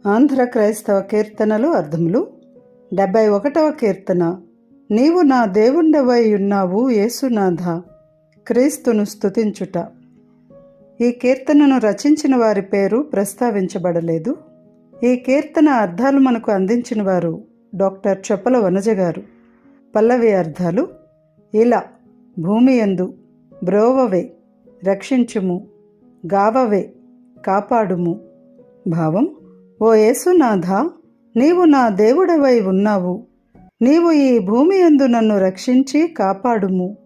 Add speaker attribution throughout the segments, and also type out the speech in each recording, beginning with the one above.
Speaker 1: ఆంధ్ర క్రైస్తవ కీర్తనలు అర్థములు. 71వ కీర్తన. నీవు నా దేవుండవై ఉన్నావు యేసునాథ. క్రీస్తును స్తుతించుట. ఈ కీర్తనను రచించిన వారి పేరు ప్రస్తావించబడలేదు. ఈ కీర్తన అర్థాలు మనకు అందించిన వారు డాక్టర్ చొప్పల వనజ గారు. పల్లవి అర్థాలు: ఇలా భూమియందు బ్రోవవే, రక్షించుము, గావవే, కాపాడుము. భావం: ఓ యేసునాథ, నీవు నా దేవుడవై ఉన్నావు. నీవు ఈ భూమియందు నన్ను రక్షించి కాపాడుము.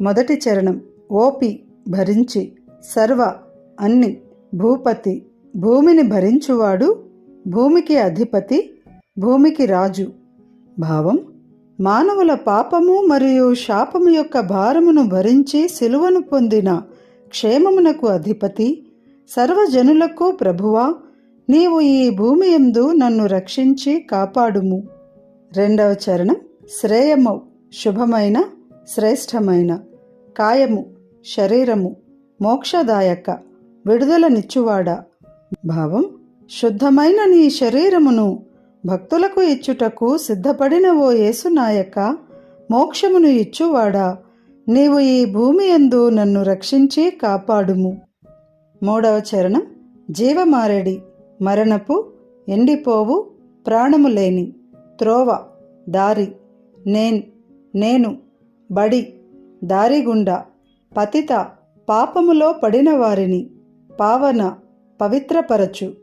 Speaker 1: మొదటి చరణం. ఓపి భరించి, సర్వ అన్ని, భూపతి భూమిని భరించువాడు, భూమికి అధిపతి, భూమికి రాజు. భావం: మానవుల పాపము మరియు శాపము యొక్క భారమును భరించి సిలువను పొందిన క్షేమమునకు అధిపతి, సర్వజనులకు ప్రభువా, నీవు ఈ భూమియందు నన్ను రక్షించి కాపాడుము. రెండవ చరణం. శ్రేయము శుభమైన, శ్రేష్టమైన, కాయము శరీరము, మోక్షదాయక, విడుదలనిచ్చువాడా. భావం: శుద్ధమైన నీ శరీరమును భక్తులకు ఇచ్చుటకు సిద్ధపడిన ఓ యేసునాయక, మోక్షమును ఇచ్చువాడా, నీవు ఈ భూమియందు నన్ను రక్షించి కాపాడుము. మూడవ చరణం. జీవమారెడి, మరణపు, ఎండిపోవు, ప్రాణము లేని, త్రోవ, దారి, నేను, బడి, దారిగుండా, పతిత, పాపములో పడిన వారిని, పావన, పవిత్రపరచు,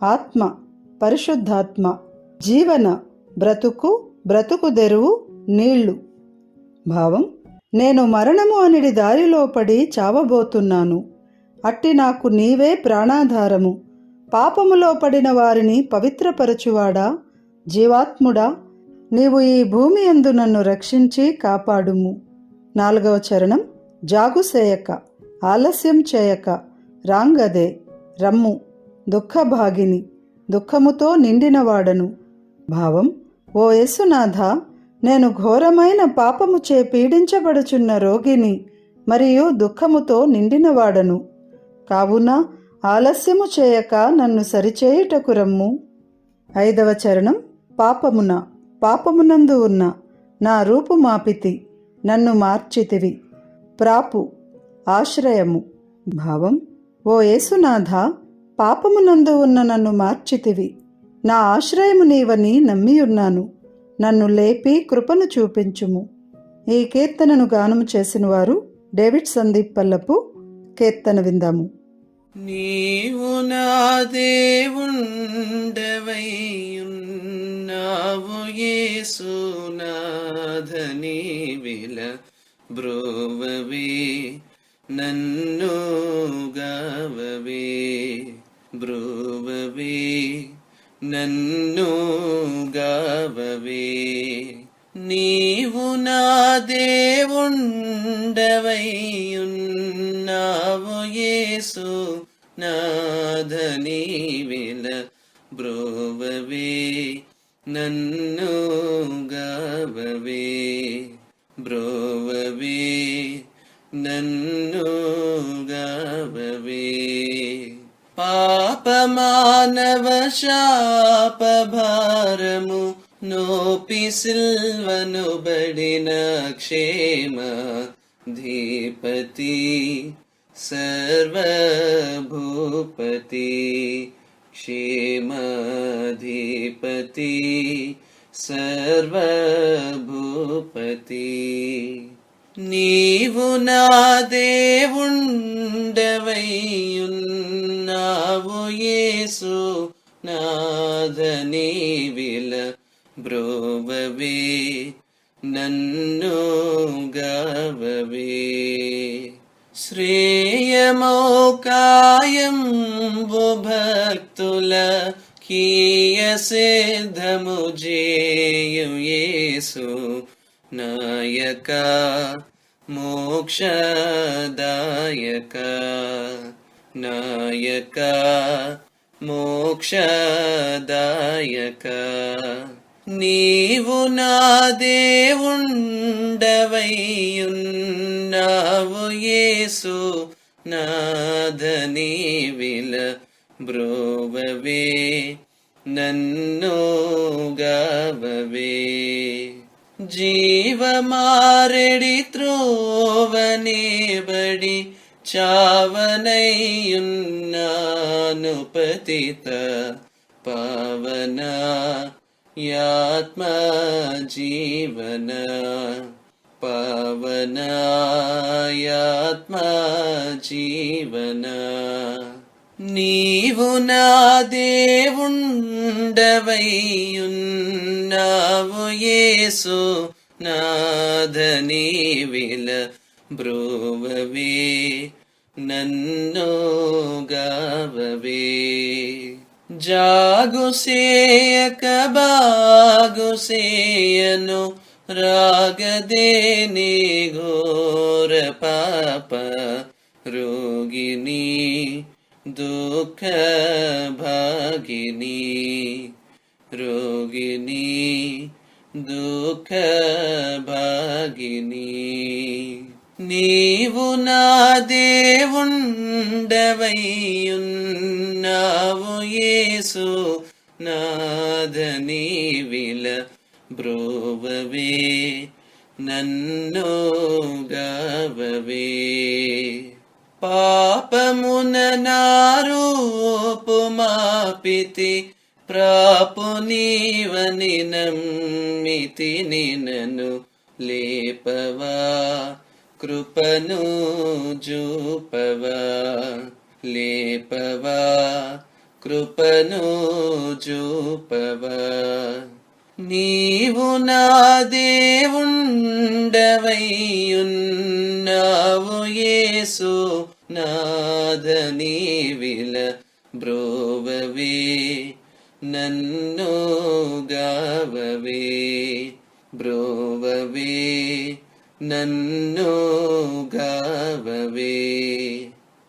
Speaker 1: ఆత్మ, పరిశుద్ధాత్మ, జీవన, బ్రతుకు, బ్రతుకుదెరువు, నీళ్లు. భావం: నేను మరణము అనిడి దారిలో పడి చావబోతున్నాను. అట్టి నాకు నీవే ప్రాణాధారము. పాపములో పడిన వారిని పవిత్రపరచువాడా, జీవాత్ముడా, నీవు ఈ భూమియందు నన్ను రక్షించి కాపాడుము. నాలుగవ చరణం. జాగుసేయక, ఆలస్యం చేయక, రాంగదే, రమ్ము, దుఃఖభాగిని, దుఃఖముతో నిండినవాడను. భావం: ఓ యేసునాథ, నేను ఘోరమైన పాపముచే పీడించబడుచున్న రోగిని మరియు దుఃఖముతో నిండినవాడను. కావున ఆలస్యము చేయక నన్ను సరిచేయుటకు రమ్ము. ఐదవ చరణం. పాపమునందు ఉన్న నా రూపు మాపితి, నన్ను మార్చితివి. ప్రాపు, ఆశ్రయము. భావం: ఓ యేసునాథ, పాపమునందు ఉన్న నన్ను మార్చితివి. నా ఆశ్రయము నీవని నమ్మియున్నాను. నన్ను లేపి కృపను చూపించుము. ఈ కీర్తనను గానము చేసిన వారు డేవిడ్ సందీప్ పల్లపు. కీర్తన విందాము.
Speaker 2: నీవు నా దేవుండవై ఉన్నావు యేసునాథ, నీవిల బ్రోవవే, నన్ను గావవే, బ్రోవవే, నన్ను గావవే. నీవు నా దేవుండవై ఉన్నావు యేసు నాథ, నీవిల బ్రోవవే, నన్ను గావవే, బ్రోవవే, నన్ను గావవే. పాపమానవ శాప భారము నోపి సిల్వను బడిన క్షేమ ధీపతి, సర్వభూపతి, క్షేమాధిపతి, సర్వభూపతి. నీవు నా దేవుండవై ఉన్నావు యేసు నాథ, నీవిల బ్రోవవే, నన్ను గావవే. శ్రేయమౌకాయంబు భక్తుల కీయ సిద్ధము జేయు యేసు నాయక, మోక్షదాయక, నాయక, మోక్షదాయక. నీవు నా దేవుండవై ఉన్నావు యేసు నాథ, నీవిల బ్రోవవే, నన్ను గావవే. జీవమారెడి త్రోవనేబడి చావనయున్నాను పతిత పావన యాత్మ జీవన పావన యాత్మ జీవన. నీవు నా దేవుండవైయున్నావు యేసు నాథనీవిల బ్రోవవే నన్ను గావవే. జాగుసేయక బాగుసేయను రాగదేని ఘోర పాప రోగిని దుఃఖ భాగిని రోగిని దుఃఖ భాగిని. నీవు నా దేవుండవైయున్నావు యేసు నాథనీవిల బ్రోవవే నన్ను గావవే. పాపమున నారూపుమాపితి ప్రాపు నీవని నమ్మితి నినను లేపవా కృపను జూపవా లేపవా కృపను జూపవా. నీవు నా దేవుండవైయున్నావు యేసు నాథనీవిల బ్రోవవే నన్ను గావవే బ్రోవవే నన్ను గావవే.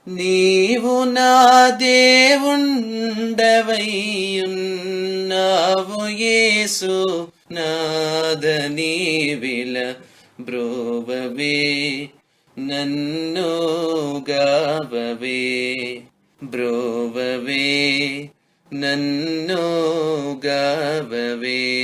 Speaker 2: నీవు నా దేవుండవైయున్నావు యేసు నాథనీవిల బ్రోవవే నన్ను గావవే బ్రోవవే నన్ను గావవే.